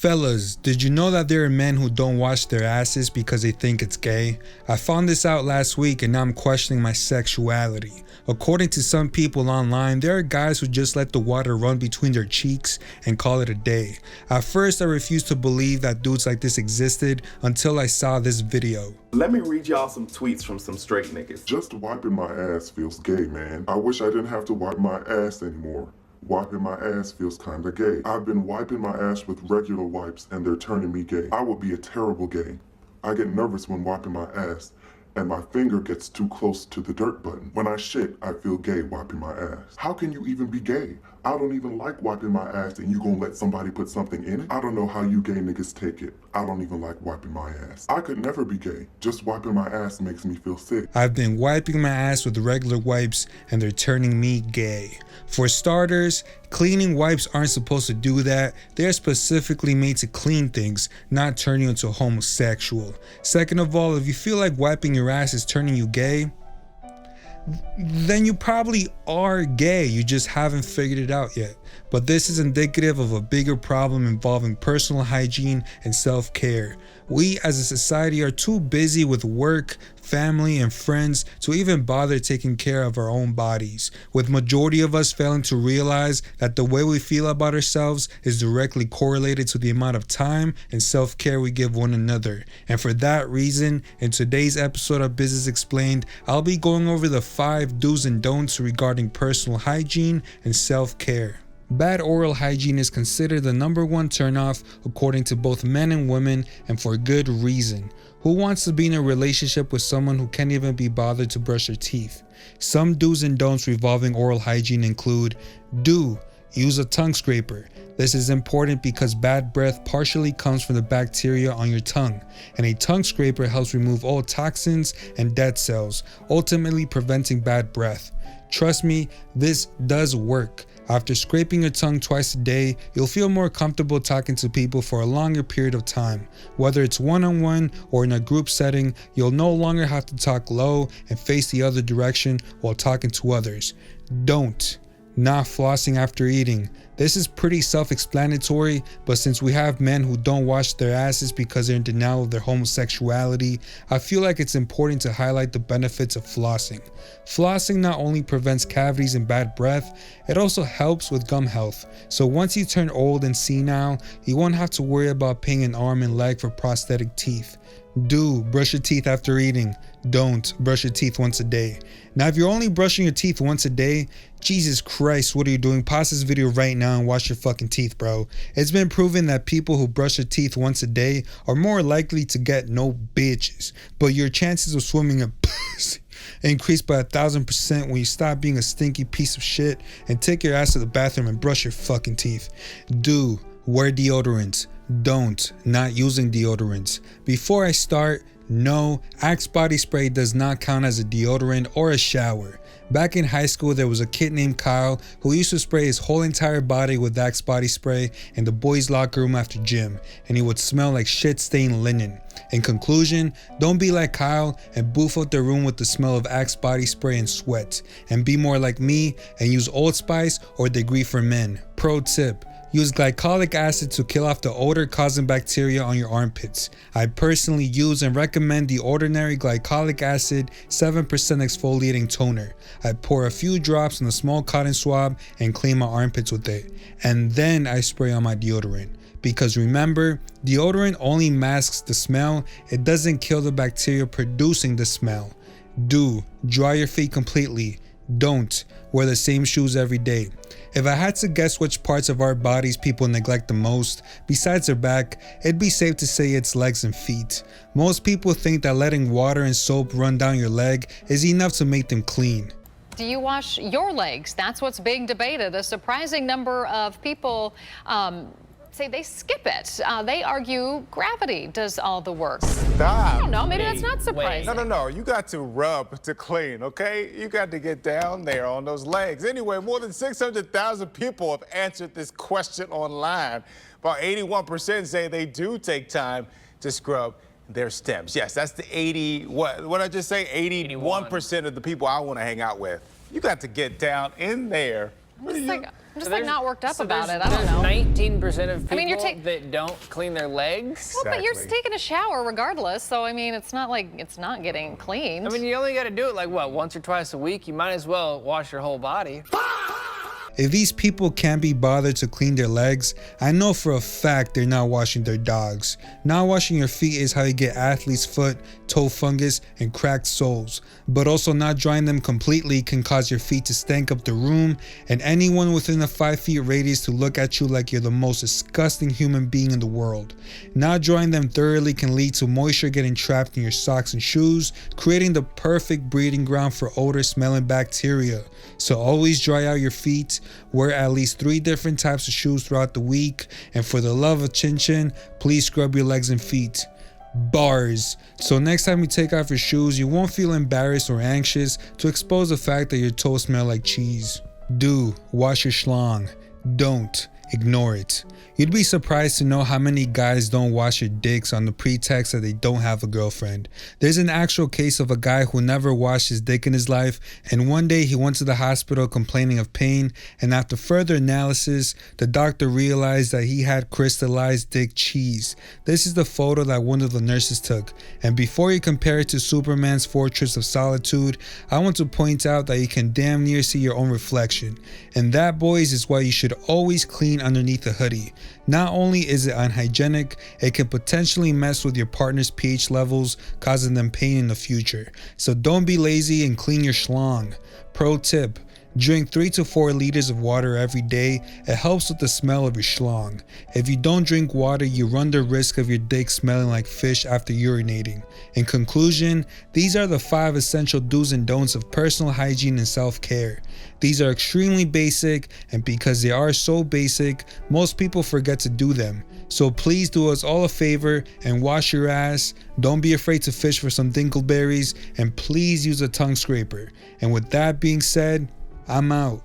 Fellas, did you know that there are men who don't wash their asses because they think it's gay? I found this out last week and now I'm questioning my sexuality. According to some people online, there are guys who just let the water run between their cheeks and call it a day. At first, I refused to believe that dudes like this existed until I saw this video. Let me read y'all some tweets from some straight niggas. Just wiping my ass feels gay, man. I wish I didn't have to wipe my ass anymore. Wiping my ass feels kinda gay. I've been wiping my ass with regular wipes and they're turning me gay. I would be a terrible gay. I get nervous when wiping my ass and my finger gets too close to the dirt button. When I shit, I feel gay wiping my ass. How can you even be gay? I don't even like wiping my ass and you gonna let somebody put something in it? I don't know how you gay niggas take it. I don't even like wiping my ass. I could never be gay. Just wiping my ass makes me feel sick. I've been wiping my ass with regular wipes and they're turning me gay. For starters, cleaning wipes aren't supposed to do that. They're specifically made to clean things, not turn you into a homosexual. Second of all, if you feel like wiping your ass is turning you gay, then you probably are gay, you just haven't figured it out yet. But this is indicative of a bigger problem involving personal hygiene and self-care. We as a society are too busy with work, family, and friends to even bother taking care of our own bodies, with majority of us failing to realize that the way we feel about ourselves is directly correlated to the amount of time and self-care we give one another. And for that reason, in today's episode of Business Explained, I'll be going over the 5 do's and don'ts regarding personal hygiene and self-care. Bad oral hygiene is considered the #1 turnoff according to both men and women, and for good reason. Who wants to be in a relationship with someone who can't even be bothered to brush their teeth? Some do's and don'ts revolving oral hygiene include: do, use a tongue scraper. This is important because bad breath partially comes from the bacteria on your tongue, and a tongue scraper helps remove all toxins and dead cells, ultimately preventing bad breath. Trust me, this does work. After scraping your tongue twice a day, you'll feel more comfortable talking to people for a longer period of time. Whether it's one-on-one or in a group setting, you'll no longer have to talk low and face the other direction while talking to others. Don't. Not flossing after eating. This is pretty self-explanatory, but since we have men who don't wash their asses because they're in denial of their homosexuality, I feel like it's important to highlight the benefits of flossing. Flossing not only prevents cavities and bad breath, it also helps with gum health. So once you turn old and senile, you won't have to worry about paying an arm and leg for prosthetic teeth. Do brush your teeth after eating. Don't brush your teeth once a day. Now, if you're only brushing your teeth once a day, Jesus Christ, what are you doing? Pause this video right now and wash your fucking teeth, bro. It's been proven that people who brush their teeth once a day are more likely to get no bitches, but your chances of swimming in pussy increase by 1,000% when you stop being a stinky piece of shit and take your ass to the bathroom and brush your fucking teeth. Do wear deodorant. Don't not using deodorants. Before I start, no, Axe body spray does not count as a deodorant or a shower. Back in high school, there was a kid named Kyle who used to spray his whole entire body with Axe body spray in the boys' locker room after gym, and he would smell like shit-stained linen. In conclusion, don't be like Kyle and boof out the room with the smell of Axe body spray and sweat, and be more like me and use Old Spice or Degree for Men. Pro tip: use glycolic acid to kill off the odor-causing bacteria on your armpits. I personally use and recommend the Ordinary Glycolic Acid 7% Exfoliating Toner. I pour a few drops in a small cotton swab and clean my armpits with it. And then I spray on my deodorant. Because remember, deodorant only masks the smell, it doesn't kill the bacteria producing the smell. Do dry your feet completely. Don't wear the same shoes every day. If I had to guess which parts of our bodies people neglect the most, besides their back, it'd be safe to say it's legs and feet. Most people think that letting water and soap run down your leg is enough to make them clean. Do you wash your legs? That's what's being debated. A surprising number of people say they skip it. They argue gravity does all the work. Stop. I don't know, maybe that's not surprising. No. You got to rub to clean, okay? You got to get down there on those legs. Anyway, more than 600,000 people have answered this question online. About 81% say they do take time to scrub their stems. Yes, that's the 80, what did I just say? 81% of the people I want to hang out with. You got to get down in there. I'm just like not worked up about it. I There's don't know. 19% of people you're that don't clean their legs. Well, but you're Exactly. taking a shower regardless, so I mean, it's not like it's not getting cleaned. I mean, you only got to do it like what, once or twice a week. You might as well wash your whole body. If these people can't be bothered to clean their legs, I know for a fact they're not washing their dogs. Not washing your feet is how you get athlete's foot, toe fungus, and cracked soles. But also not drying them completely can cause your feet to stank up the room and anyone within a 5 feet radius to look at you like you're the most disgusting human being in the world. Not drying them thoroughly can lead to moisture getting trapped in your socks and shoes, creating the perfect breeding ground for odor-smelling bacteria. So always dry out your feet, wear at least 3 different types of shoes throughout the week, and for the love of Chin Chin, please scrub your legs and feet. Bars. So next time you take off your shoes, you won't feel embarrassed or anxious to expose the fact that your toes smell like cheese. Do wash your schlong. Don't ignore it. You'd be surprised to know how many guys don't wash their dicks on the pretext that they don't have a girlfriend. There's an actual case of a guy who never washed his dick in his life, and one day he went to the hospital complaining of pain, and after further analysis, the doctor realized that he had crystallized dick cheese. This is the photo that one of the nurses took, and before you compare it to Superman's Fortress of Solitude, I want to point out that you can damn near see your own reflection, and that, boys, is why you should always clean underneath a hoodie. Not only is it unhygienic, it can potentially mess with your partner's pH levels, causing them pain in the future. So don't be lazy and clean your schlong. Pro tip: drink 3 to 4 liters of water every day. It helps with the smell of your schlong. If you don't drink water, you run the risk of your dick smelling like fish after urinating. In conclusion, these are the 5 essential do's and don'ts of personal hygiene and self-care. These are extremely basic, and because they are so basic, most people forget to do them. So please do us all a favor and wash your ass. Don't be afraid to fish for some dingleberries, and please use a tongue scraper. And with that being said, I'm out.